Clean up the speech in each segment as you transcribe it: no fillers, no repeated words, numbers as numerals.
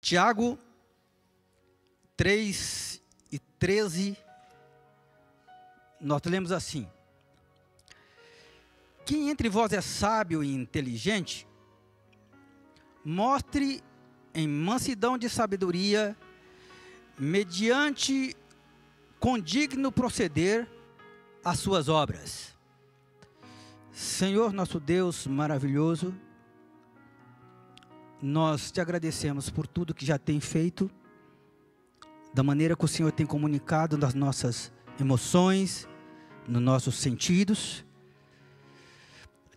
Tiago 3:13, nós lemos assim: quem entre vós é sábio e inteligente, mostre em mansidão de sabedoria, mediante condigno proceder as suas obras. Senhor nosso Deus maravilhoso, nós te agradecemos por tudo que já tem feito, da maneira que o Senhor tem comunicado nas nossas emoções, nos nossos sentidos.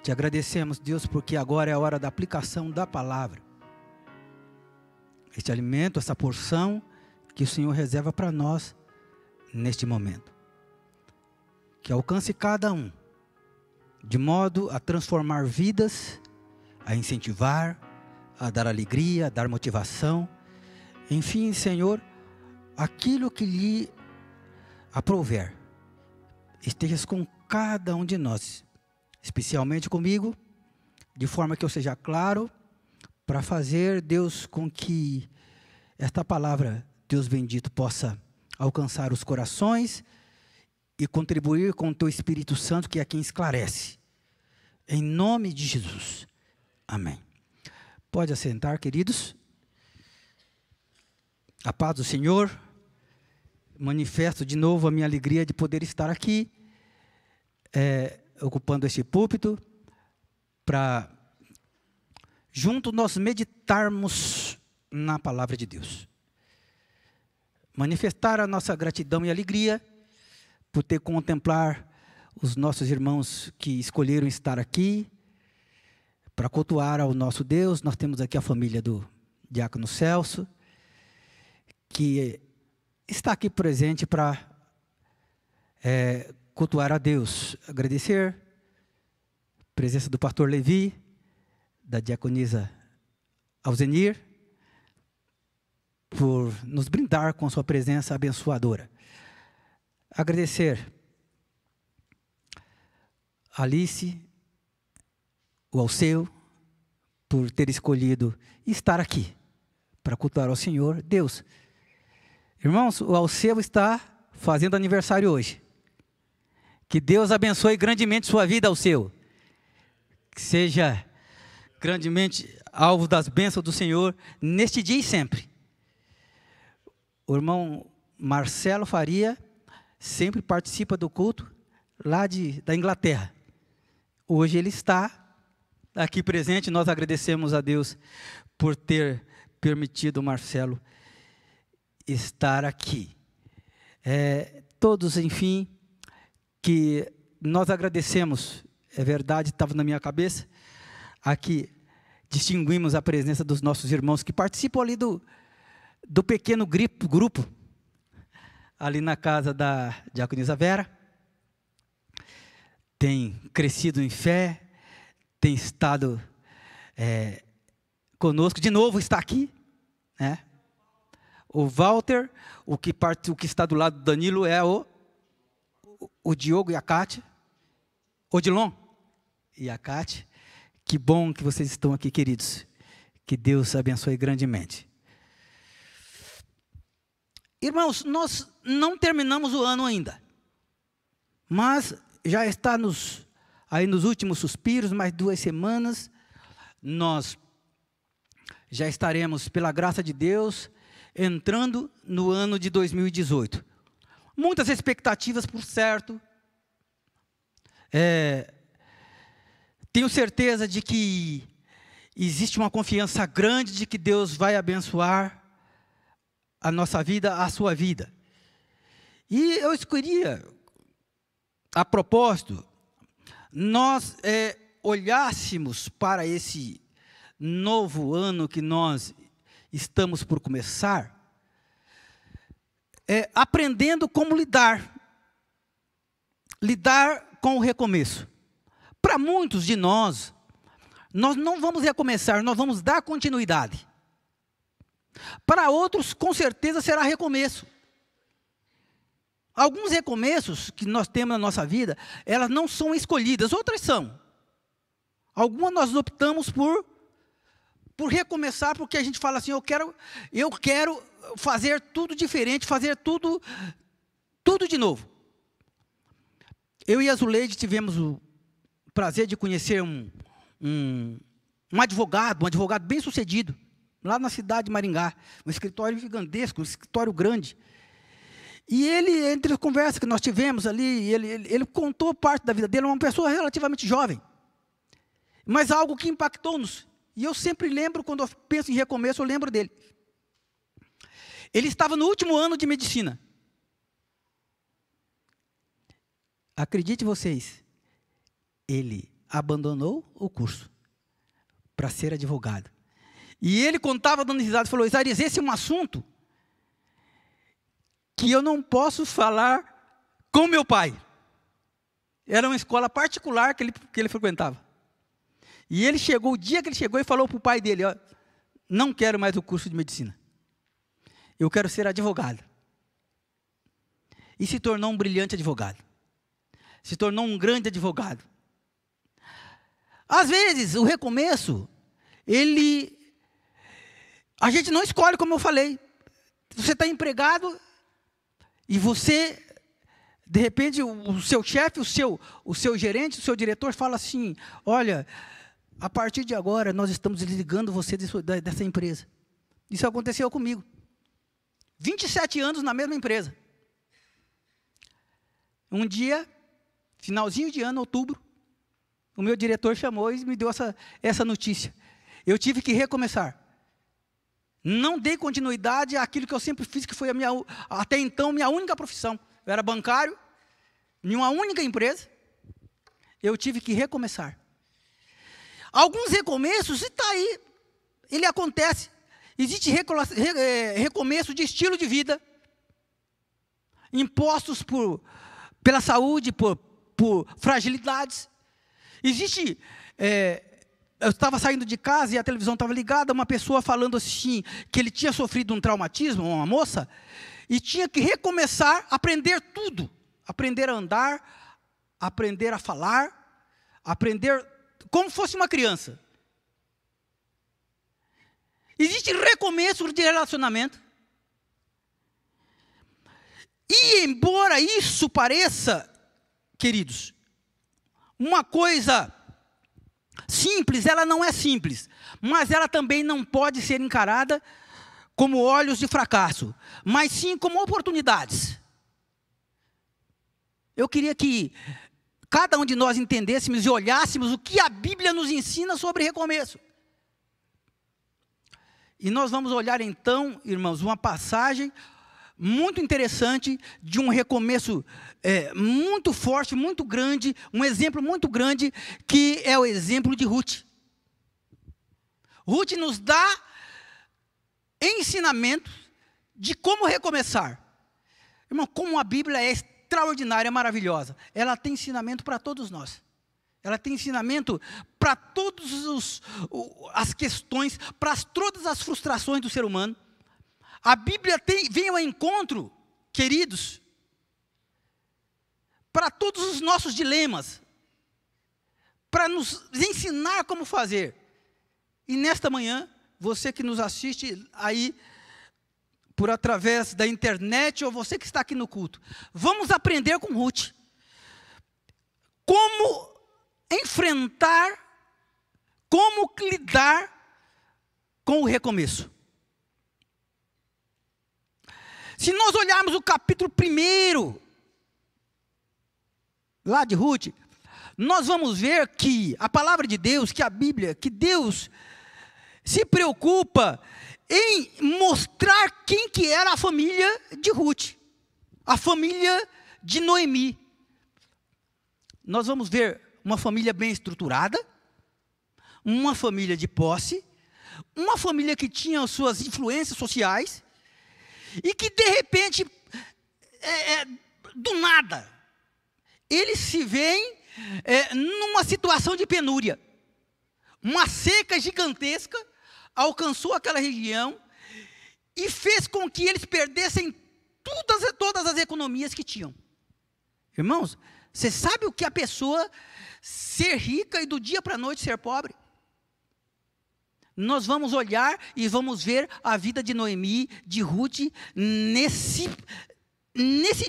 Te agradecemos, Deus, porque agora é a hora da aplicação da palavra. Este alimento, essa porção que o Senhor reserva para nós neste momento. Que alcance cada um, de modo a transformar vidas, a incentivar, a dar alegria, a dar motivação. Enfim, Senhor, aquilo que lhe aprouver, estejas com cada um de nós, especialmente comigo, de forma que eu seja claro, para fazer, Deus, com que esta palavra, Deus bendito, possa alcançar os corações e contribuir com o Teu Espírito Santo, que é quem esclarece. Em nome de Jesus. Amém. Pode assentar, queridos. A paz do Senhor. Manifesto de novo a minha alegria de poder estar aqui, ocupando este púlpito, para junto nós meditarmos na palavra de Deus. Manifestar a nossa gratidão e alegria por ter contemplar os nossos irmãos que escolheram estar aqui para cultuar ao nosso Deus. Nós temos aqui a família do Diácono Celso, que está aqui presente para cultuar a Deus. Agradecer a presença do pastor Levi, da diaconisa Alzenir, por nos brindar com sua presença abençoadora. Agradecer a Alice, o Alceu, por ter escolhido estar aqui para cultuar ao Senhor Deus. Irmãos, o Alceu está fazendo aniversário hoje. Que Deus abençoe grandemente sua vida, Alceu. Que seja grandemente alvo das bênçãos do Senhor neste dia e sempre. O irmão Marcelo Faria sempre participa do culto lá da Inglaterra. Hoje ele está aqui presente. Nós agradecemos a Deus por ter permitido o Marcelo estar aqui. Todos, enfim, que nós agradecemos, é verdade, estava na minha cabeça, aqui distinguimos a presença dos nossos irmãos que participam ali do pequeno grupo, ali na casa da diaconisa Vera. Tem crescido em fé, tem estado conosco, de novo está aqui, né? O Walter, o que está do lado do Danilo é o Diogo e a Cátia, Odilon e a Cátia. Que bom que vocês estão aqui, queridos. Que Deus abençoe grandemente. Irmãos, nós não terminamos o ano ainda, mas já está aí nos últimos suspiros, mais 2 semanas, nós já estaremos, pela graça de Deus, entrando no ano de 2018. Muitas expectativas, por certo. Tenho certeza de que existe uma confiança grande de que Deus vai abençoar a nossa vida, a sua vida. E eu queria, a propósito, nós olhássemos para esse novo ano que nós estamos por começar, aprendendo como lidar com o recomeço. Para muitos de nós não vamos recomeçar, nós vamos dar continuidade. Para outros, com certeza, será recomeço. Alguns recomeços que nós temos na nossa vida, elas não são escolhidas, outras são. Algumas nós optamos por recomeçar, porque a gente fala assim, eu quero fazer tudo diferente, fazer tudo de novo. Eu e a Zuleide tivemos o prazer de conhecer um advogado bem sucedido, lá na cidade de Maringá, um escritório gigantesco, um escritório grande. E ele, entre as conversas que nós tivemos ali, ele contou parte da vida dele, uma pessoa relativamente jovem, mas algo que impactou-nos. E eu sempre lembro, quando eu penso em recomeço, eu lembro dele. Ele estava no último ano de medicina. Acredite vocês, ele abandonou o curso para ser advogado. E ele contava dando risada e falou, Isaías, esse é um assunto que eu não posso falar com meu pai. Era uma escola particular que ele frequentava. E ele chegou, o dia que ele chegou, e falou para o pai dele, ó, não quero mais o curso de medicina. Eu quero ser advogado. E se tornou um brilhante advogado. Se tornou um grande advogado. Às vezes, o recomeço, a gente não escolhe, como eu falei. Você está empregado e você, de repente, o seu chefe, o seu gerente, o seu diretor fala assim, olha, a partir de agora nós estamos desligando você dessa empresa. Isso aconteceu comigo. 27 anos na mesma empresa. Um dia, finalzinho de ano, outubro, o meu diretor chamou e me deu essa notícia. Eu tive que recomeçar. Não dei continuidade àquilo que eu sempre fiz, que foi até então minha única profissão. Eu era bancário, em uma única empresa. Eu tive que recomeçar. Alguns recomeços, está aí, ele acontece. Existe recomeço de estilo de vida, impostos pela saúde, por fragilidades. Existe, eu estava saindo de casa e a televisão estava ligada, uma pessoa falando assim, que ele tinha sofrido um traumatismo, uma moça, e tinha que recomeçar, aprender tudo, aprender a andar, aprender a falar, aprender como fosse uma criança. Existe recomeço de relacionamento. E embora isso pareça, queridos, uma coisa simples, ela não é simples, mas ela também não pode ser encarada como olhos de fracasso, mas sim como oportunidades. Eu queria que cada um de nós entendêssemos e olhássemos o que a Bíblia nos ensina sobre recomeço. E nós vamos olhar então, irmãos, uma passagem muito interessante de um recomeço muito forte, muito grande, um exemplo muito grande, que é o exemplo de Ruth. Ruth nos dá ensinamentos de como recomeçar. Irmão, como a Bíblia é extraordinária, maravilhosa. Ela tem ensinamento para todos nós. Ela tem ensinamento para todas as questões, para todas as frustrações do ser humano. A Bíblia vem ao encontro, queridos, para todos os nossos dilemas, para nos ensinar como fazer. E nesta manhã, você que nos assiste aí, através da internet, ou você que está aqui no culto, vamos aprender com Ruth. Como enfrentar, como lidar com o recomeço. Se nós olharmos o capítulo 1, lá de Ruth, nós vamos ver que a palavra de Deus, que a Bíblia, que Deus se preocupa em mostrar quem que era a família de Ruth, a família de Noemi. Nós vamos ver uma família bem estruturada, uma família de posse, uma família que tinha as suas influências sociais, e que de repente, do nada, eles se veem numa situação de penúria. Uma seca gigantesca alcançou aquela região e fez com que eles perdessem todas as economias que tinham. Irmãos, você sabe o que a pessoa ser rica e do dia para a noite ser pobre? nós vamos olhar e vamos ver a vida de Noemi, de Ruth, nesse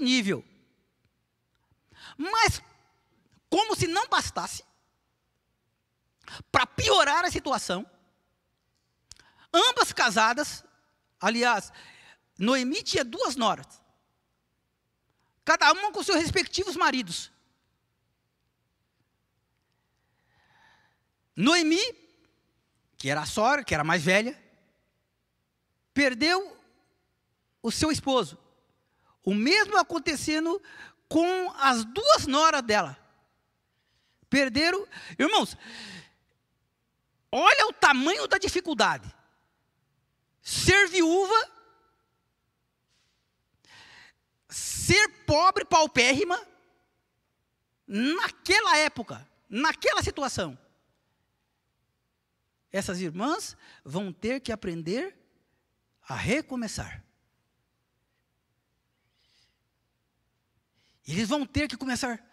nível. Mas, como se não bastasse, para piorar a situação, ambas casadas, aliás, Noemi tinha 2 noras, cada uma com seus respectivos maridos. Noemi, que era a sogra, que era a mais velha, perdeu o seu esposo. O mesmo acontecendo com as 2 noras dela. Perderam. Irmãos, olha o tamanho da dificuldade. Ser viúva, ser pobre, paupérrima, naquela época, naquela situação. Essas irmãs vão ter que aprender a recomeçar. Eles vão ter que começar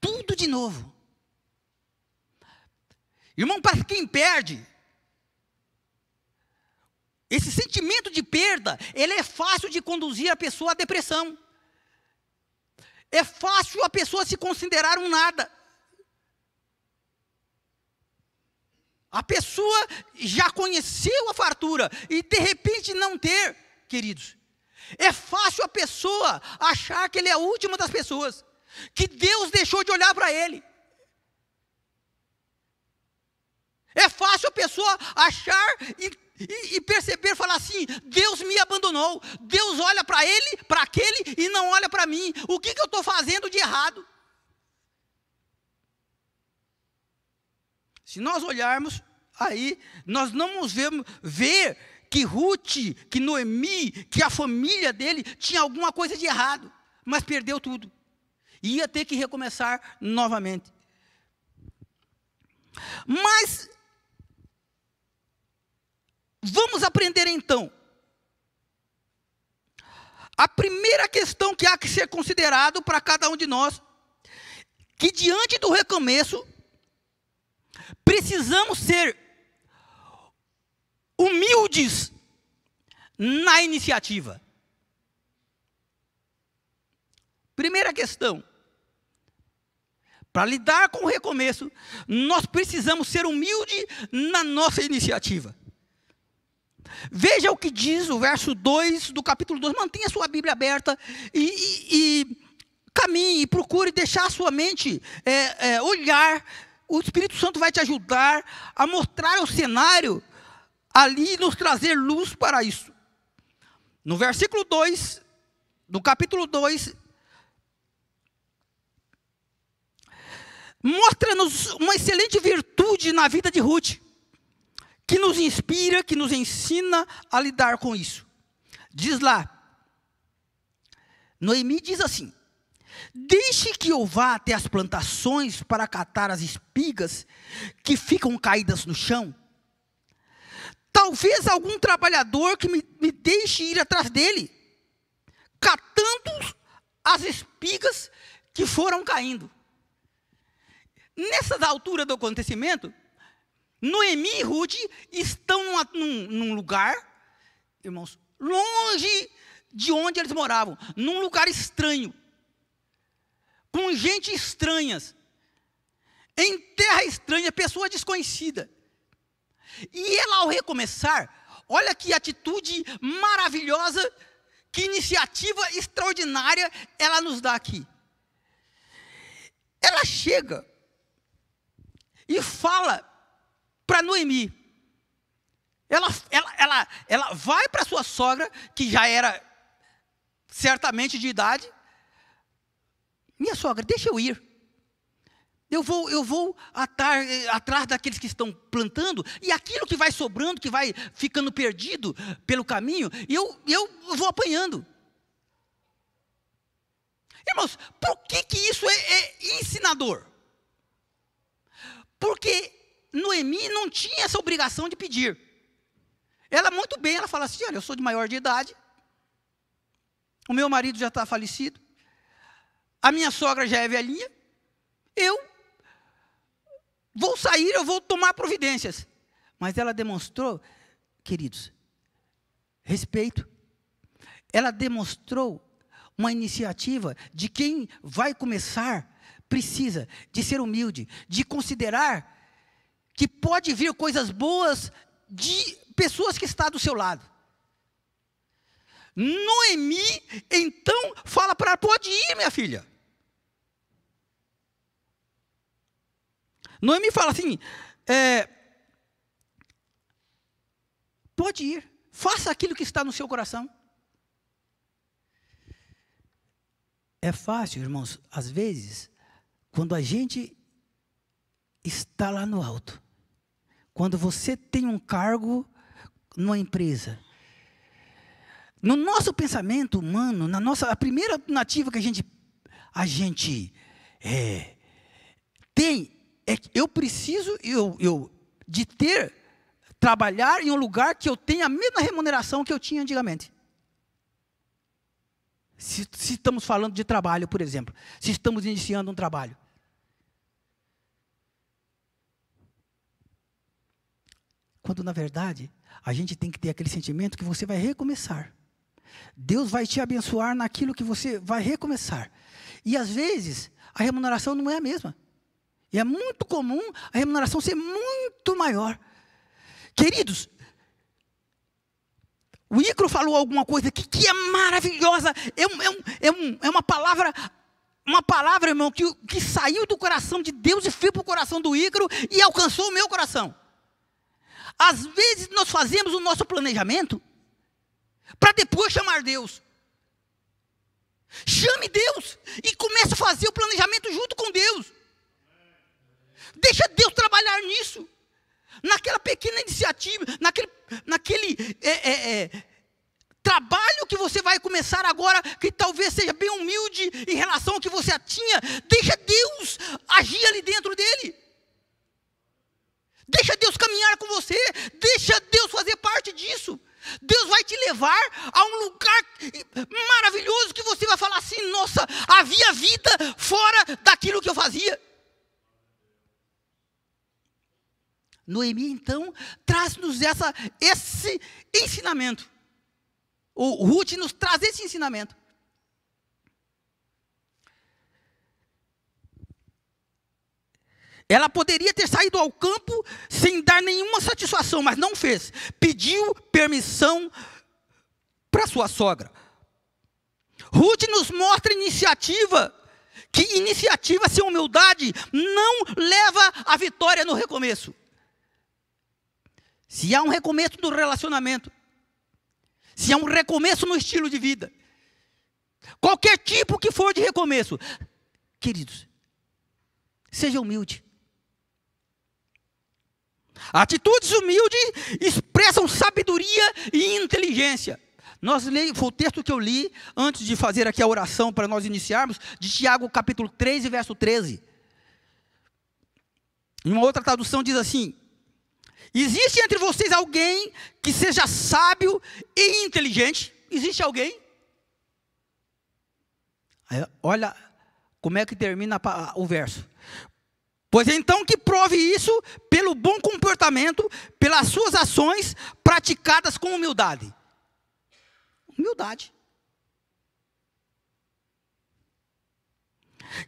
tudo de novo. Irmão, para quem perde, esse sentimento de perda, ele é fácil de conduzir a pessoa à depressão. É fácil a pessoa se considerar um nada. A pessoa já conheceu a fartura e de repente não ter, queridos. É fácil a pessoa achar que ele é a última das pessoas, que Deus deixou de olhar para ele. É fácil a pessoa achar e perceber, falar assim: Deus me abandonou, Deus olha para ele, para aquele e não olha para mim. O que eu estou fazendo de errado? Se nós olharmos, aí nós não vamos ver que Ruth, que Noemi, que a família dele tinha alguma coisa de errado, mas perdeu tudo. Ia ter que recomeçar novamente. Mas vamos aprender então. A primeira questão que há que ser considerado para cada um de nós, que diante do recomeço, precisamos ser humildes na iniciativa. Primeira questão. Para lidar com o recomeço, nós precisamos ser humildes na nossa iniciativa. Veja o que diz o verso 2 do capítulo 2. Mantenha a sua Bíblia aberta e caminhe, procure deixar a sua mente olhar. O Espírito Santo vai te ajudar a mostrar o cenário ali e nos trazer luz para isso. No versículo 2, do capítulo 2, mostra-nos uma excelente virtude na vida de Ruth, que nos inspira, que nos ensina a lidar com isso. Diz lá, Noemi diz assim: deixe que eu vá até as plantações para catar as espigas que ficam caídas no chão. Talvez algum trabalhador que me deixe ir atrás dele, catando as espigas que foram caindo. Nessa altura do acontecimento, Noemi e Ruth estão num lugar, irmãos, longe de onde eles moravam, num lugar estranho, com gente estranhas, em terra estranha, pessoa desconhecida. E ela, ao recomeçar, olha que atitude maravilhosa, que iniciativa extraordinária ela nos dá aqui. Ela chega e fala para Noemi. Ela vai para sua sogra, que já era certamente de idade. Minha sogra, deixa eu ir. Eu vou atrás daqueles que estão plantando, e aquilo que vai sobrando, que vai ficando perdido pelo caminho, eu vou apanhando. Irmãos, por que isso é ensinador? Porque Noemi não tinha essa obrigação de pedir. Ela muito bem, ela fala assim: olha, eu sou de maior de idade, o meu marido já está falecido, a minha sogra já é velhinha, eu vou sair, eu vou tomar providências. Mas ela demonstrou, queridos, respeito. Ela demonstrou uma iniciativa de quem vai começar, precisa de ser humilde, de considerar que pode vir coisas boas de pessoas que estão do seu lado. Noemi, então, fala para ela, pode ir, minha filha. Noemi fala assim, pode ir, faça aquilo que está no seu coração. É fácil, irmãos, às vezes, quando a gente está lá no alto, quando você tem um cargo numa empresa, no nosso pensamento humano, a primeira nativa que a gente tem, é que eu preciso de trabalhar em um lugar que eu tenha a mesma remuneração que eu tinha antigamente. Se estamos falando de trabalho, por exemplo, se estamos iniciando um trabalho. Quando, na verdade, a gente tem que ter aquele sentimento que você vai recomeçar. Deus vai te abençoar naquilo que você vai recomeçar. E, às vezes, a remuneração não é a mesma. E é muito comum a remuneração ser muito maior. Queridos, o Ícaro falou alguma coisa que é maravilhosa. É uma palavra, irmão, que saiu do coração de Deus e foi para o coração do Ícaro e alcançou o meu coração. Às vezes nós fazemos o nosso planejamento para depois chamar Deus. Chame Deus e comece a fazer o planejamento junto com Deus. Deixa Deus trabalhar nisso. Naquela pequena iniciativa, naquele trabalho que você vai começar agora, que talvez seja bem humilde em relação ao que você tinha, deixa Deus agir ali dentro dele. Deixa Deus caminhar com você, deixa Deus fazer parte disso. Deus vai te levar a um lugar maravilhoso que você vai falar assim, nossa, havia vida fora daquilo que eu fazia. Noemi, então, traz-nos esse ensinamento. O Ruth nos traz esse ensinamento. Ela poderia ter saído ao campo sem dar nenhuma satisfação, mas não fez. Pediu permissão para sua sogra. Ruth nos mostra iniciativa, que iniciativa sem humildade não leva à vitória no recomeço. Se há um recomeço no relacionamento, se há um recomeço no estilo de vida, qualquer tipo que for de recomeço, queridos, seja humilde. Atitudes humildes expressam sabedoria e inteligência. Foi o texto que eu li antes de fazer aqui a oração para nós iniciarmos, de Tiago capítulo 3 e verso 13. Em uma outra tradução diz assim: existe entre vocês alguém que seja sábio e inteligente? Existe alguém? Aí, olha como é que termina o verso. Pois então que prove isso pelo bom comportamento, pelas suas ações praticadas com humildade. Humildade.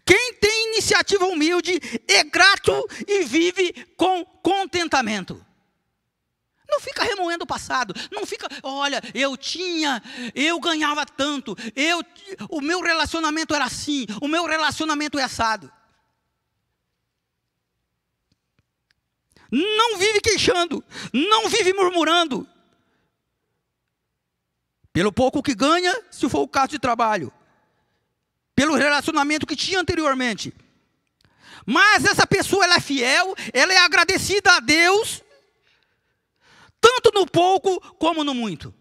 Quem tem iniciativa humilde é grato e vive com contentamento. Não fica remoendo o passado, não fica, olha, eu ganhava tanto, o meu relacionamento era assim, o meu relacionamento é assado. Não vive queixando, não vive murmurando. Pelo pouco que ganha, se for o caso de trabalho. Pelo relacionamento que tinha anteriormente. Mas essa pessoa, ela é fiel, ela é agradecida a Deus, tanto no pouco como no muito.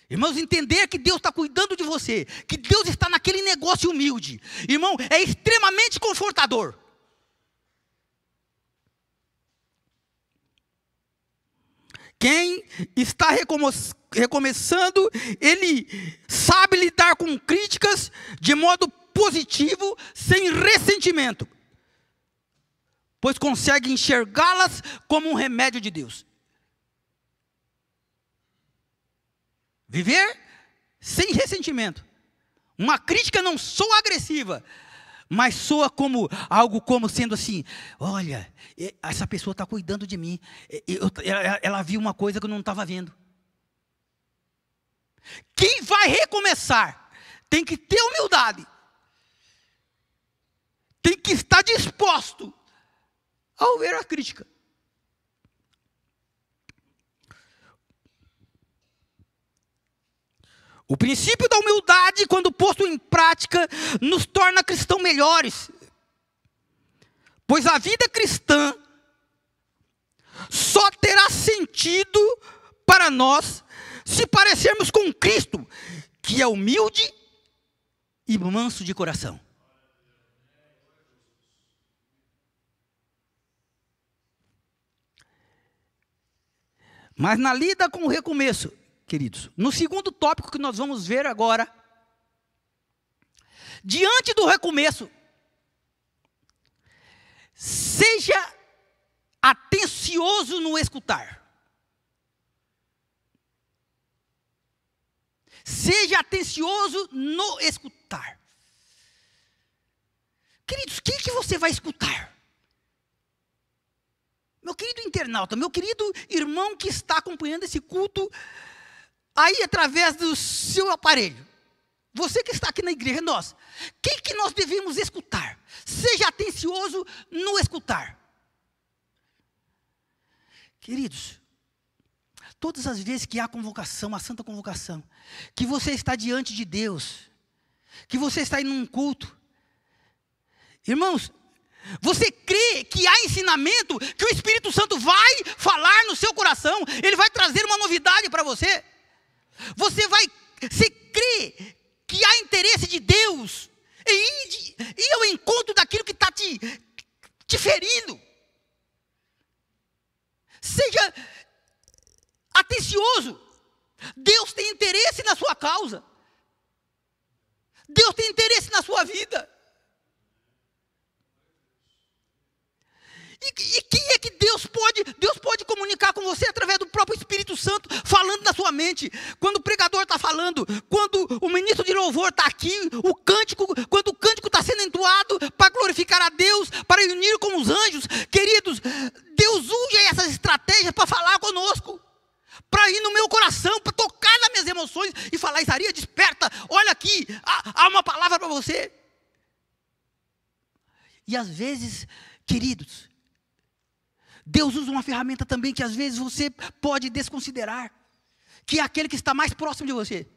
Irmãos, entender que Deus está cuidando de você, que Deus está naquele negócio humilde, irmão, é extremamente confortador. Quem está recomeçando, ele sabe lidar com críticas de modo positivo, sem ressentimento. pois consegue enxergá-las como um remédio de Deus. Viver sem ressentimento. Uma crítica não soa agressiva, mas soa como algo como sendo assim: olha, essa pessoa está cuidando de mim, ela viu uma coisa que eu não estava vendo. Quem vai recomeçar tem que ter humildade, tem que estar disposto a ouvir a crítica. O princípio da humildade, quando posto em prática, nos torna cristãos melhores. Pois a vida cristã só terá sentido para nós se parecermos com Cristo, que é humilde e manso de coração. Mas na lida com o recomeço, queridos, no segundo tópico que nós vamos ver agora, diante do recomeço, seja atencioso no escutar. Seja atencioso no escutar. Queridos, o que você vai escutar? Meu querido internauta, meu querido irmão que está acompanhando esse culto aí através do seu aparelho, você que está aqui na igreja, nós, o que nós devemos escutar? Seja atencioso no escutar. Queridos, todas as vezes que há convocação, a santa convocação, que você está diante de Deus, que você está em um culto, irmãos, você crê que há ensinamento, que o Espírito Santo vai falar no seu coração, ele vai trazer uma novidade para você? Você crê que há interesse de Deus em ir ao encontro daquilo que está te ferindo? Seja atencioso. Deus tem interesse na sua causa. Deus tem interesse na sua vida. E quem é que Deus pode comunicar com você através do próprio Espírito Santo, falando na sua mente. Quando o pregador está falando, quando o ministro de louvor está aqui, quando o cântico está sendo entoado para glorificar a Deus, para unir com os anjos. Queridos, Deus usa essas estratégias para falar conosco, para ir no meu coração, para tocar nas minhas emoções e falar: Isaías, desperta, olha aqui, há uma palavra para você. E às vezes, queridos, Deus usa uma ferramenta também que às vezes você pode desconsiderar, que é aquele que está mais próximo de você.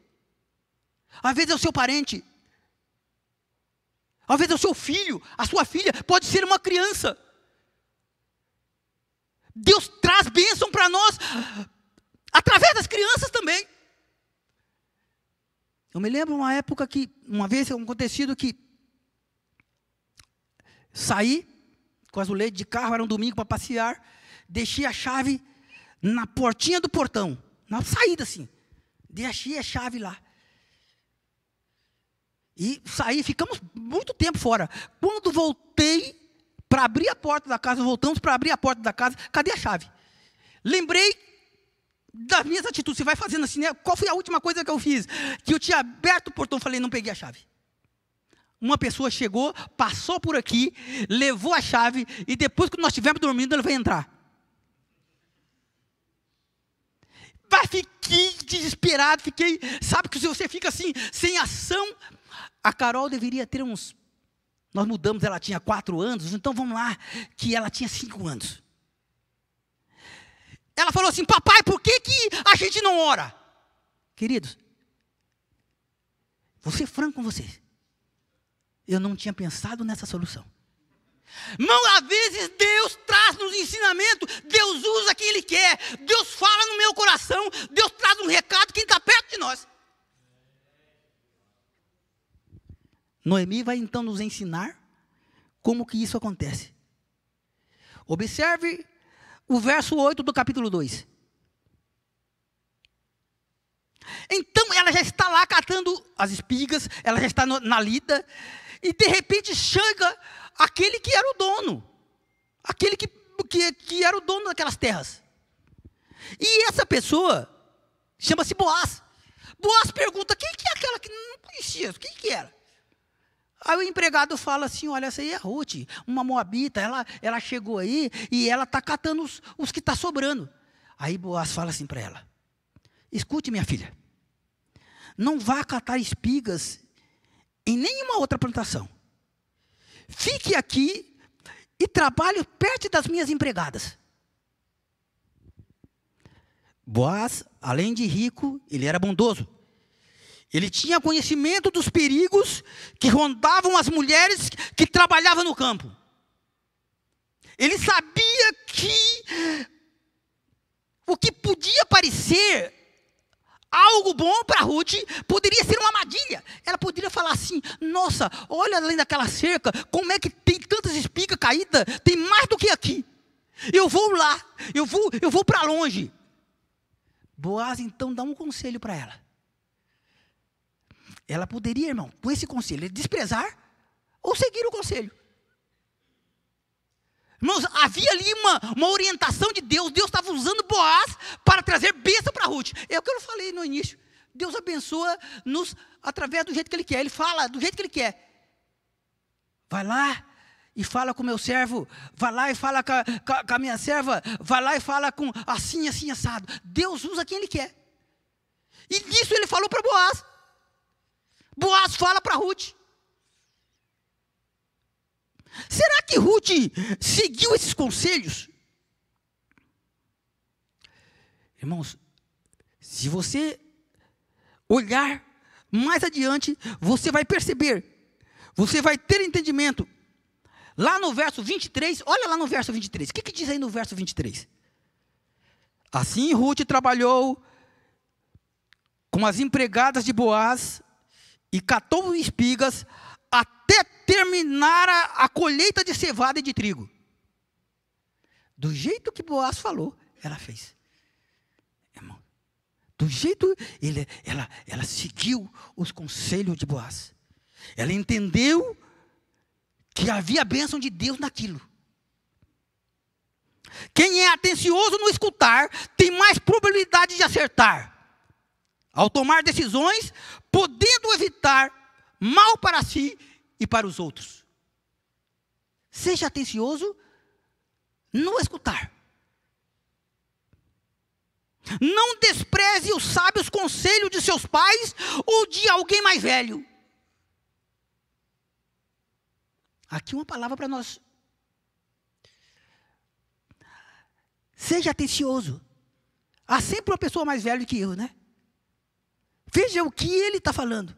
Às vezes é o seu parente, às vezes é o seu filho, a sua filha, pode ser uma criança. Deus traz bênção para nós através das crianças também. Eu me lembro uma época que, uma vez acontecido que saí com azulejo de carro, era um domingo para passear, deixei a chave na portinha do portão, na saída assim, deixei a chave lá, e saí, ficamos muito tempo fora. Quando voltei para abrir a porta da casa, voltamos para abrir a porta da casa, cadê a chave? Lembrei das minhas atitudes. Você vai fazendo assim, né? Qual foi a última coisa que eu fiz? Que eu tinha aberto o portão, falei, não peguei a chave. Uma pessoa chegou, passou por aqui, levou a chave, e depois que nós estivermos dormindo, ele vai entrar. Fiquei desesperado, sabe que se você fica assim, sem ação. A Carol deveria ter nós mudamos, ela tinha 4 anos, então vamos lá, que ela tinha 5 anos. Ela falou assim: papai, por que a gente não ora? Queridos, vou ser franco com vocês. Eu não tinha pensado nessa solução. Não, às vezes Deus traz nos ensinamentos, Deus usa quem Ele quer, Deus fala no meu coração, Deus traz um recado quem está perto de nós. Noemi vai então nos ensinar como que isso acontece. Observe o verso 8 do capítulo 2. Então ela já está lá catando as espigas, ela já está na lida, e de repente chega aquele que era o dono, aquele que era o dono daquelas terras. E essa pessoa chama-se Boaz. Boaz pergunta, quem que é aquela que não conhecia? Quem que era? Aí o empregado fala assim, olha, essa aí é a Ruth, uma moabita, ela chegou aí e ela está catando os que está sobrando. Aí Boaz fala assim para ela, escute minha filha, não vá catar espigas em nenhuma outra plantação. Fique aqui e trabalhe perto das minhas empregadas. Boaz, além de rico, ele era bondoso. Ele tinha conhecimento dos perigos que rondavam as mulheres que trabalhavam no campo. Ele sabia que o que podia parecer algo bom para Ruth poderia ser uma armadilha. Ela poderia falar assim, nossa, olha além daquela cerca, como é que tem tantas espigas caídas, tem mais do que aqui. Eu vou lá, eu vou para longe. Boaz então dá um conselho para ela. Ela poderia, irmão, com esse conselho, desprezar ou seguir o conselho. Irmãos, havia ali uma orientação de Deus. Deus estava usando Boaz para trazer bênção para Ruth. É o que eu falei no início. Deus abençoa-nos através do jeito que Ele quer. Ele fala do jeito que Ele quer. Vai lá e fala com o meu servo. Vai lá e fala com a minha serva. Vai lá e fala com assim, assim, assado. Deus usa quem Ele quer. E disso Ele falou para Boaz. Boaz fala para Ruth. Será que Ruth seguiu esses conselhos? Irmãos, se você olhar mais adiante, você vai perceber, você vai ter entendimento. Lá no verso 23, olha lá no verso 23, o que diz aí no verso 23? Assim Ruth trabalhou com as empregadas de Boaz e catou espigas até terminar a colheita de cevada e de trigo. Do jeito que Boaz falou, ela fez. Irmão, do jeito, ela seguiu os conselhos de Boaz. Ela entendeu que havia a bênção de Deus naquilo. Quem é atencioso no escutar, tem mais probabilidade de acertar. Ao tomar decisões, podendo evitar mal para si e para os outros. Seja atencioso no escutar. Não despreze os sábios conselhos de seus pais ou de alguém mais velho. Aqui uma palavra para nós. Seja atencioso. Há sempre uma pessoa mais velha que eu, né? Veja o que ele está falando.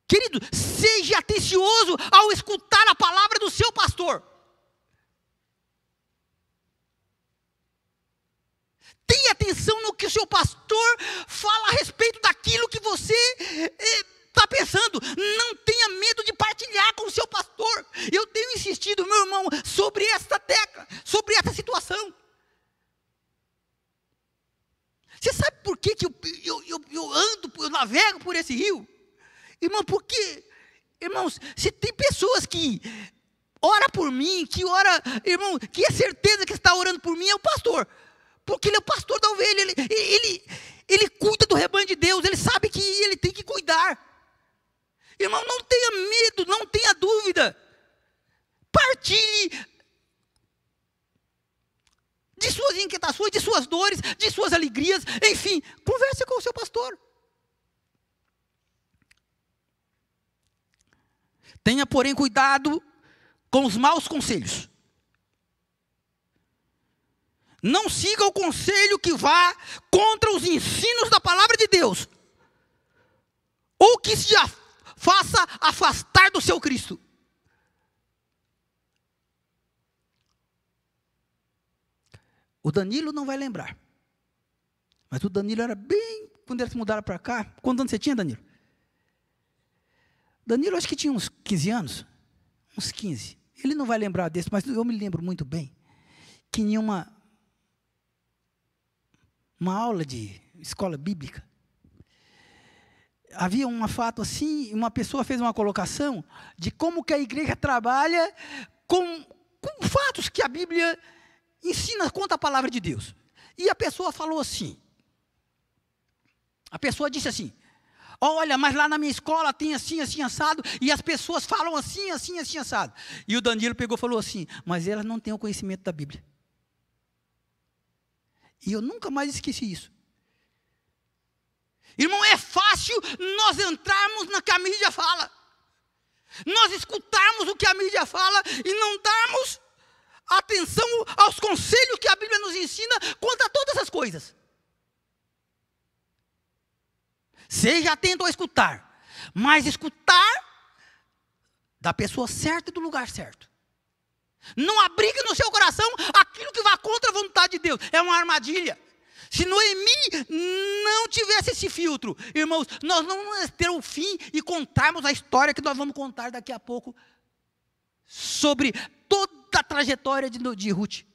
Querido, seja atencioso ao escutar a palavra do seu pastor. Tenha atenção no que o seu pastor fala a respeito daquilo que você está pensando. Não tenha medo de partilhar com o seu pastor. Eu tenho insistido, meu irmão, sobre esta tecla, sobre essa situação. Você sabe por que eu navego por esse rio? Irmão, porque, irmãos, se tem pessoas que ora por mim, que ora, irmão, que é certeza que está orando por mim, é o pastor. Porque ele é o pastor da ovelha, ele cuida do rebanho de Deus, ele sabe que ele tem que cuidar. Irmão, não tenha medo, não tenha dúvida. Partilhe de suas inquietações, de suas dores, de suas alegrias, enfim, converse com o seu pastor. Tenha, porém, cuidado com os maus conselhos. Não siga o conselho que vá contra os ensinos da palavra de Deus, ou que se faça afastar do seu Cristo. O Danilo não vai lembrar, mas o Danilo era bem, quando eles mudaram para cá, quantos anos você tinha, Danilo? Danilo acho que tinha uns 15 anos, uns 15. Ele não vai lembrar desse, mas eu me lembro muito bem, que em uma aula de escola bíblica, havia um fato assim, uma pessoa fez uma colocação de como que a igreja trabalha com fatos que a Bíblia ensina, conta a palavra de Deus. E a pessoa falou assim, a pessoa disse assim, olha, mas lá na minha escola tem assim, assim, assado, e as pessoas falam assim, assim, assim, assado. E o Danilo pegou e falou assim, mas elas não têm o conhecimento da Bíblia. E eu nunca mais esqueci isso. Irmão, é fácil nós entrarmos na que a mídia fala. Nós escutarmos o que a mídia fala e não darmos atenção aos conselhos que a Bíblia nos ensina quanto a todas as coisas. Seja atento a escutar, mas escutar da pessoa certa e do lugar certo. Não abrigue no seu coração aquilo que vai contra a vontade de Deus. É uma armadilha. Se Noemi não tivesse esse filtro, irmãos, nós não vamos ter o fim e contarmos a história que nós vamos contar daqui a pouco sobre toda a trajetória de Ruth.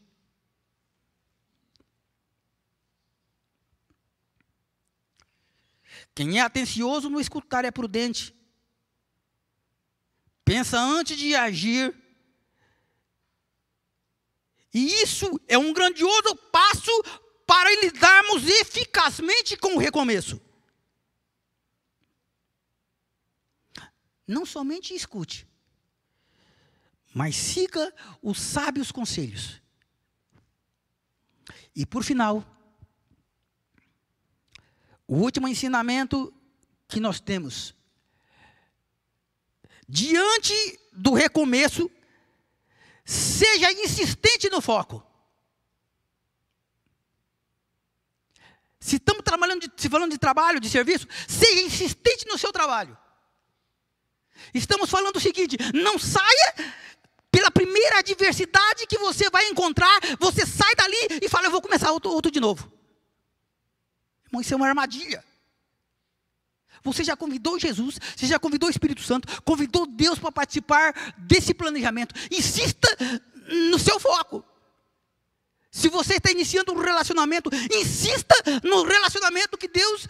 Quem é atencioso no escutar é prudente. Pensa antes de agir. E isso é um grandioso passo para lidarmos eficazmente com o recomeço. Não somente escute, mas siga os sábios conselhos. E por final, o último ensinamento que nós temos. Diante do recomeço, seja insistente no foco. Se estamos falando de trabalho, de serviço, seja insistente no seu trabalho. Estamos falando o seguinte, não saia pela primeira adversidade que você vai encontrar, você sai dali e fala, eu vou começar outro de novo. Irmão, isso é uma armadilha. Você já convidou Jesus, você já convidou o Espírito Santo, convidou Deus para participar desse planejamento. Insista no seu foco. Se você está iniciando um relacionamento, insista no relacionamento que Deus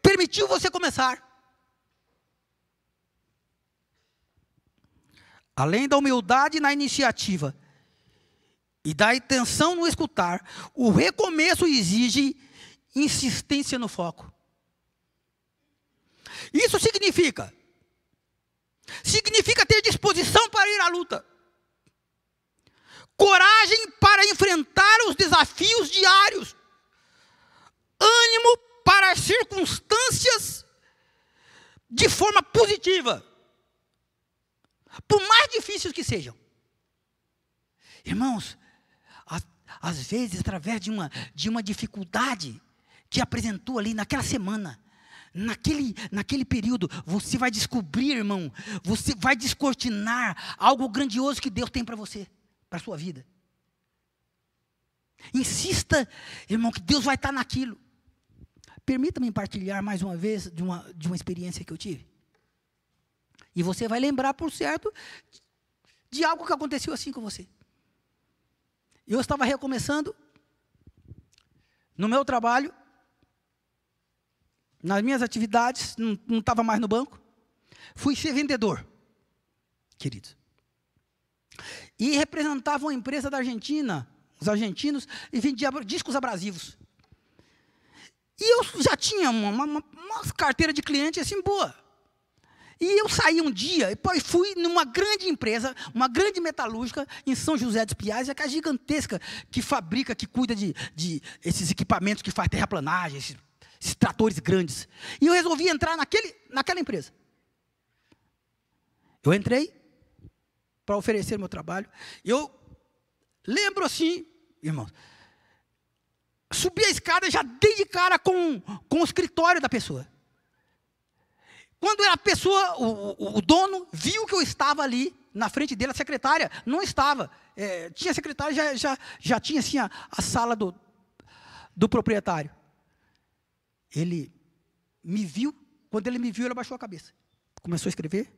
permitiu você começar. Além da humildade na iniciativa e da intenção no escutar, o recomeço exige insistência no foco. Isso significa ter disposição para ir à luta, coragem para enfrentar os desafios diários, ânimo para as circunstâncias de forma positiva, por mais difíceis que sejam. Irmãos, às vezes, através de uma dificuldade que apresentou ali naquela semana, naquele período, você vai descobrir, irmão, você vai descortinar algo grandioso que Deus tem para você, para a sua vida. Insista, irmão, que Deus vai estar naquilo. Permita-me partilhar mais uma vez de uma experiência que eu tive. E você vai lembrar, por certo, de algo que aconteceu assim com você. Eu estava recomeçando no meu trabalho, nas minhas atividades, não estava mais no banco. Fui ser vendedor, queridos. E representava uma empresa da Argentina, os argentinos, e vendia discos abrasivos. E eu já tinha uma carteira de cliente assim boa. E eu saí um dia e fui numa grande empresa, uma grande metalúrgica em São José dos Pinhais, que é gigantesca, que fabrica, que cuida de esses equipamentos que faz terraplanagem, esses tratores grandes. E eu resolvi entrar naquela empresa. Eu entrei para oferecer meu trabalho. Eu lembro assim, irmãos, subi a escada, já dei de cara com o escritório da pessoa. Quando a pessoa, o dono, viu que eu estava ali, na frente dele, a secretária não estava. Tinha secretária, já tinha assim a sala do proprietário. Ele me viu, quando ele me viu, ele abaixou a cabeça. Começou a escrever.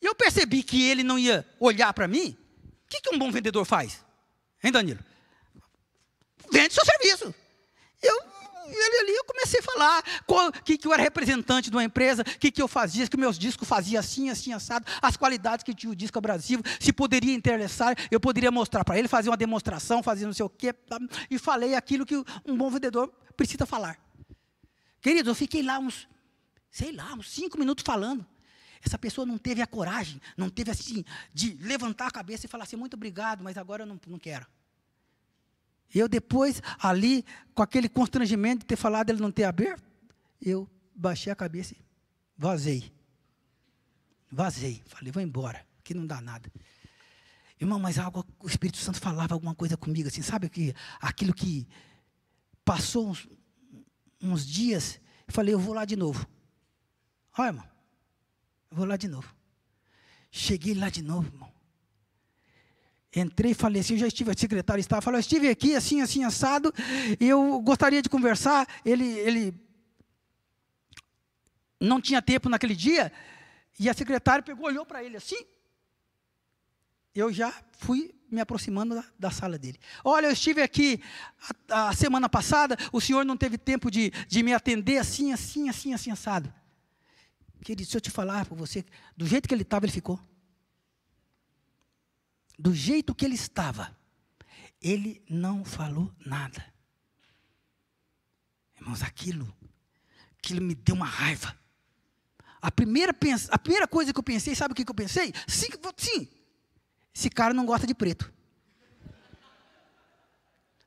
E eu percebi que ele não ia olhar para mim. O que um bom vendedor faz? Hein, Danilo? Vende seu serviço. Eu ele ali, eu comecei a falar que eu era representante de uma empresa, que eu fazia, que meus discos faziam assim, assim, assado, as qualidades que tinha o disco abrasivo, se poderia interessar, eu poderia mostrar para ele, fazer uma demonstração, fazer não sei o quê, e falei aquilo que um bom vendedor precisa falar. Queridos, eu fiquei lá uns 5 minutos falando. Essa pessoa não teve a coragem, não teve assim, de levantar a cabeça e falar assim, muito obrigado, mas agora eu não quero. Eu depois, ali, com aquele constrangimento de ter falado, ele não ter aberto, eu baixei a cabeça e vazei. Falei, vou embora, aqui não dá nada. Irmão, mas o Espírito Santo falava alguma coisa comigo, assim, sabe aquilo que passou uns dias, eu falei, eu vou lá de novo. Olha, irmão, eu vou lá de novo. Cheguei lá de novo, irmão. Entrei e falei assim, eu já estive, a secretária estava, falou, eu estive aqui, assim, assim, assado, e eu gostaria de conversar, ele não tinha tempo naquele dia, e a secretária pegou, olhou para ele assim, eu já fui me aproximando da sala dele. Olha, eu estive aqui a semana passada, o senhor não teve tempo de me atender assim, assim, assim, assim, assado. Querido, se eu te falar para você, do jeito que ele estava, ele ficou. Do jeito que ele estava, ele não falou nada. Irmãos, aquilo me deu uma raiva. A primeira coisa que eu pensei, sabe o que eu pensei? Sim, esse cara não gosta de preto.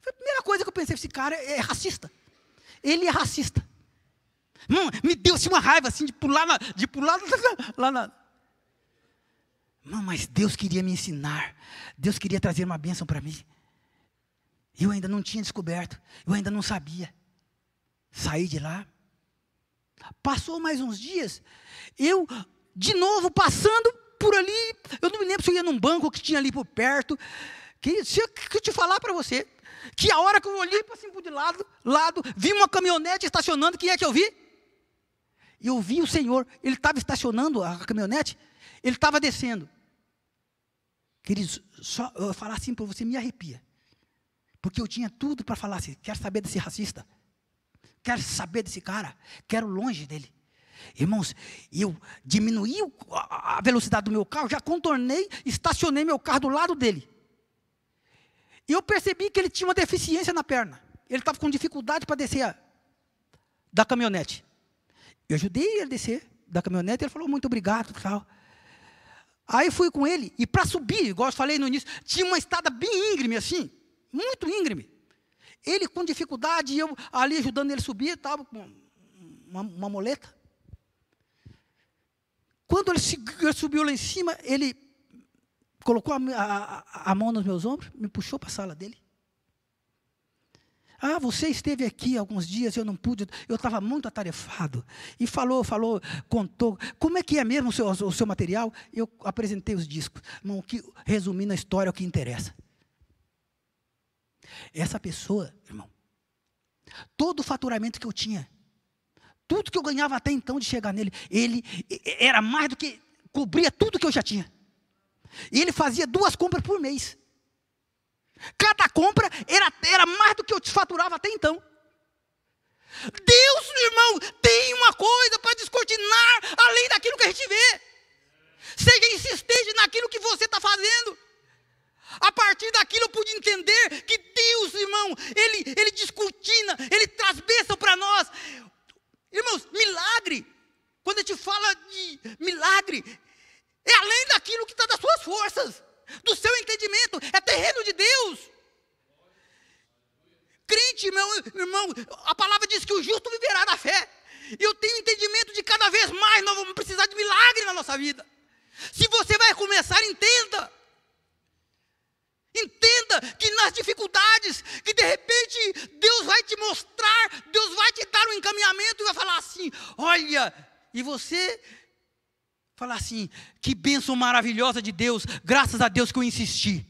Foi a primeira coisa que eu pensei, esse cara é racista. Ele é racista. Irmão, me deu assim, uma raiva assim, de pular lá na... Não, mas Deus queria me ensinar. Deus queria trazer uma bênção para mim. Eu ainda não tinha descoberto. Eu ainda não sabia. Saí de lá. Passou mais uns dias. Eu, de novo, passando por ali. Eu não me lembro se eu ia num banco que tinha ali por perto. Se eu te falar para você, que a hora que eu olhei para assim por de lado, vi uma caminhonete estacionando. Quem é que eu vi? Eu vi o Senhor. Ele estava estacionando a caminhonete. Ele estava descendo. Queridos, só eu falar assim para você me arrepia. Porque eu tinha tudo para falar assim, quero saber desse racista. Quero saber desse cara. Quero longe dele. Irmãos, eu diminuí a velocidade do meu carro, já contornei, estacionei meu carro do lado dele. E eu percebi que ele tinha uma deficiência na perna. Ele estava com dificuldade para descer da caminhonete. Eu ajudei ele a descer da caminhonete, ele falou, muito obrigado, tal. Aí fui com ele, e para subir, igual eu falei no início, tinha uma estrada bem íngreme assim, muito íngreme. Ele com dificuldade, eu ali ajudando ele a subir, estava com uma muleta. Quando ele subiu lá em cima, ele colocou a mão nos meus ombros, me puxou para a sala dele. Ah, você esteve aqui alguns dias, eu não pude, eu estava muito atarefado. E falou, contou. Como é que é mesmo o seu material? Eu apresentei os discos. Irmão, resumindo a história, o que interessa. Essa pessoa, irmão, todo o faturamento que eu tinha, tudo que eu ganhava até então de chegar nele, ele era mais do que, cobria tudo que eu já tinha. E ele fazia 2 compras por mês. Cada compra era mais do que eu faturava até então. Deus, irmão, tem uma coisa para descortinar além daquilo que a gente vê. Seja insistente naquilo que você está fazendo. A partir daquilo eu pude entender que Deus, irmão, Ele descortina, Ele traz bênção para nós. Irmãos, milagre, quando a gente fala de milagre, é além daquilo que está das suas forças, do seu entendimento, é terreno de Deus. Crente, irmão, a palavra diz que o justo viverá da fé. E eu tenho entendimento de cada vez mais nós vamos precisar de milagre na nossa vida. Se você vai começar, entenda. Entenda que nas dificuldades, que de repente Deus vai te mostrar, Deus vai te dar um encaminhamento e vai falar assim, olha, e você falar assim, que bênção maravilhosa de Deus, graças a Deus que eu insisti.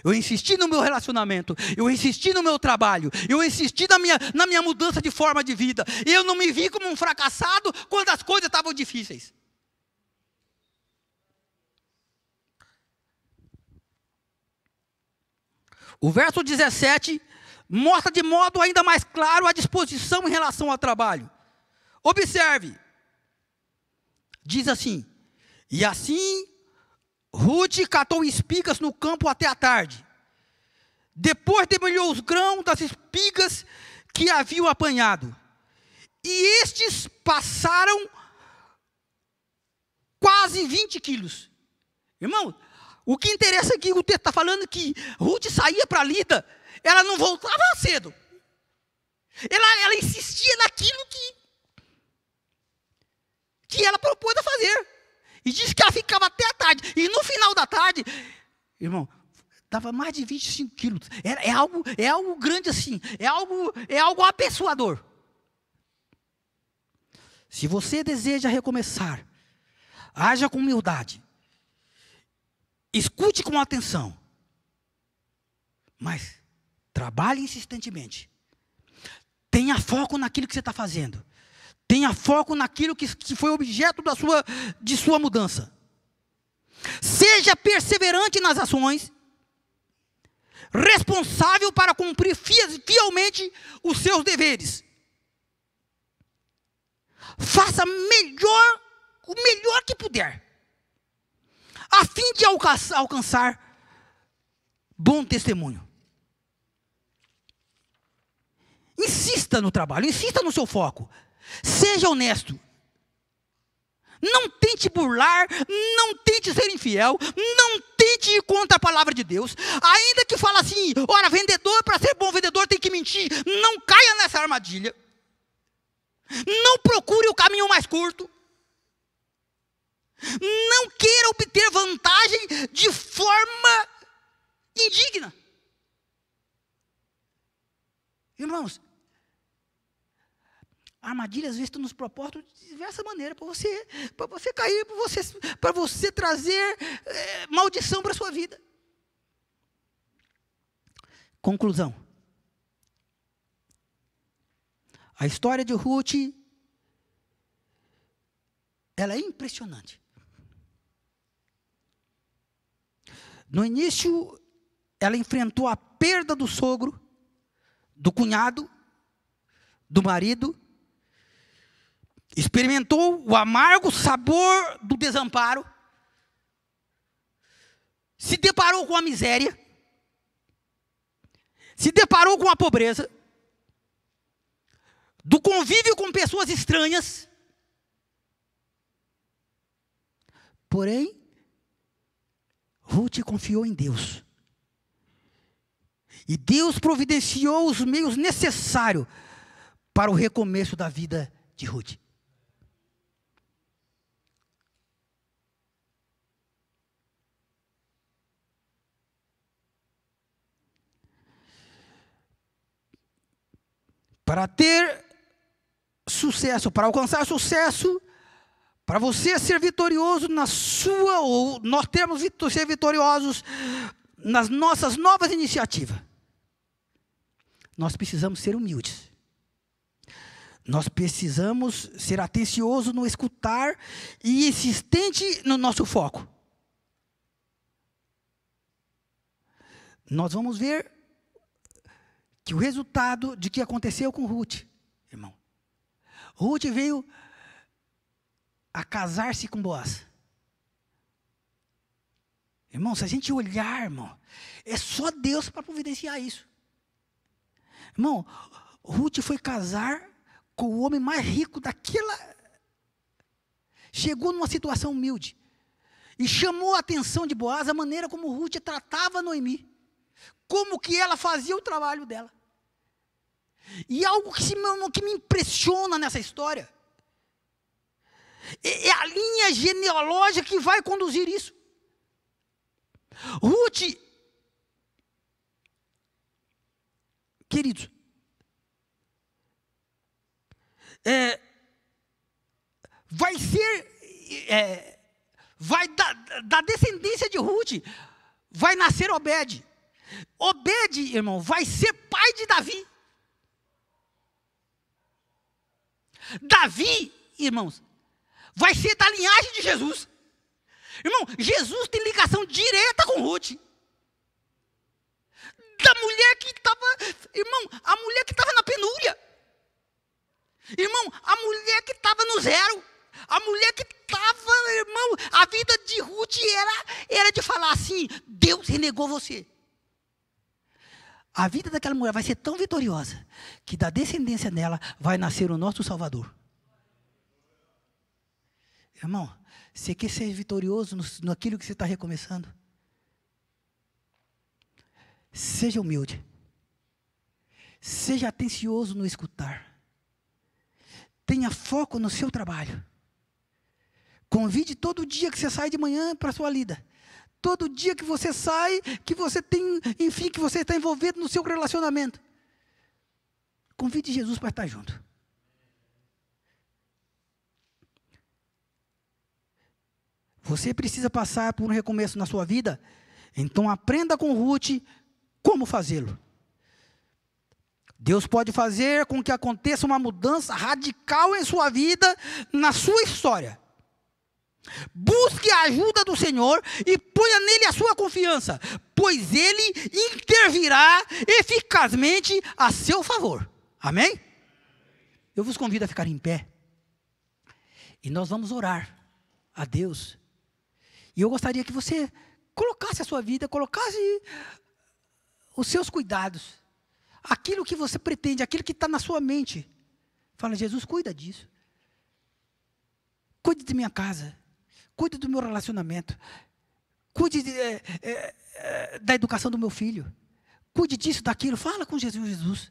Eu insisti no meu relacionamento, eu insisti no meu trabalho, eu insisti na minha mudança de forma de vida. Eu não me vi como um fracassado quando as coisas estavam difíceis. O verso 17 mostra de modo ainda mais claro a disposição em relação ao trabalho. Observe, diz assim: e assim Ruth catou espigas no campo até a tarde. Depois demolhou os grãos das espigas que haviam apanhado. E estes passaram quase 20 quilos. Irmão, o que interessa aqui, o texto está falando que Ruth saía para a lida, ela não voltava cedo. Ela insistia naquilo que ela propôs a fazer. E diz que ela ficava até a tarde. E no final da tarde, irmão, dava mais de 25 quilos. É algo grande assim. É algo apessoador. Se você deseja recomeçar, haja com humildade. Escute com atenção. Mas trabalhe insistentemente. Tenha foco naquilo que você está fazendo. Tenha foco naquilo que foi objeto de sua mudança. Seja perseverante nas ações. Responsável para cumprir fielmente os seus deveres. Faça o melhor que puder, a fim de alcançar bom testemunho. Insista no trabalho, insista no seu foco. Seja honesto. Não tente burlar, não tente ser infiel, não tente ir contra a palavra de Deus. Ainda que fala assim, ora, vendedor, para ser bom vendedor tem que mentir. Não caia nessa armadilha. Não procure o caminho mais curto. Não queira obter vantagem de forma indigna. Irmãos, armadilhas às vezes estão nos propostas de diversas maneiras, para você cair, para você trazer maldição para a sua vida. Conclusão. A história de Ruth, ela é impressionante. No início, ela enfrentou a perda do sogro, do cunhado, do marido, experimentou o amargo sabor do desamparo, se deparou com a miséria, se deparou com a pobreza, do convívio com pessoas estranhas. Porém, Ruth confiou em Deus. E Deus providenciou os meios necessários para o recomeço da vida de Ruth. Para ter sucesso, para alcançar sucesso, para você ser vitorioso ou nós termos ser vitoriosos nas nossas novas iniciativas, nós precisamos ser humildes. Nós precisamos ser atenciosos no escutar e insistente no nosso foco. Nós vamos ver que o resultado de que aconteceu com Ruth, irmão. Ruth veio a casar-se com Boaz. Irmão, se a gente olhar, irmão, é só Deus para providenciar isso. Irmão, Ruth foi casar com o homem mais rico daquela. Chegou numa situação humilde. E chamou a atenção de Boaz a maneira como Ruth tratava Noemi. Como que ela fazia o trabalho dela. E algo que me impressiona nessa história é a linha genealógica que vai conduzir isso. Ruth, queridos, vai da descendência de Ruth, vai nascer Obed. Obed, irmão, vai ser pai de Davi. Davi, irmãos, vai ser da linhagem de Jesus. Irmão, Jesus tem ligação direta com Ruth. da mulher que estava, irmão, a mulher que estava na penúria. Irmão, a mulher que estava no zero. A mulher que estava, irmão, a vida de Ruth era de falar assim, Deus renegou você. A vida daquela mulher vai ser tão vitoriosa, que da descendência dela vai nascer o nosso Salvador. Irmão, você quer ser vitorioso naquilo que você está recomeçando? Seja humilde. Seja atencioso no escutar. Tenha foco no seu trabalho. Convide todo dia que você sai de manhã para a sua lida. Todo dia que você sai, que você tem, enfim, que você está envolvido no seu relacionamento. Convide Jesus para estar junto. Você precisa passar por um recomeço na sua vida, então aprenda com Ruth como fazê-lo. Deus pode fazer com que aconteça uma mudança radical em sua vida, na sua história. Busque a ajuda do Senhor e ponha nele a sua confiança, pois ele intervirá eficazmente a seu favor. Amém? Eu vos convido a ficar em pé e nós vamos orar a Deus. E eu gostaria que você colocasse a sua vida, colocasse os seus cuidados, aquilo que você pretende, aquilo que está na sua mente. Fala, Jesus, cuida disso. Cuide de minha casa. Cuide do meu relacionamento. Cuide da educação do meu filho. Cuide disso, daquilo. Fala com Jesus.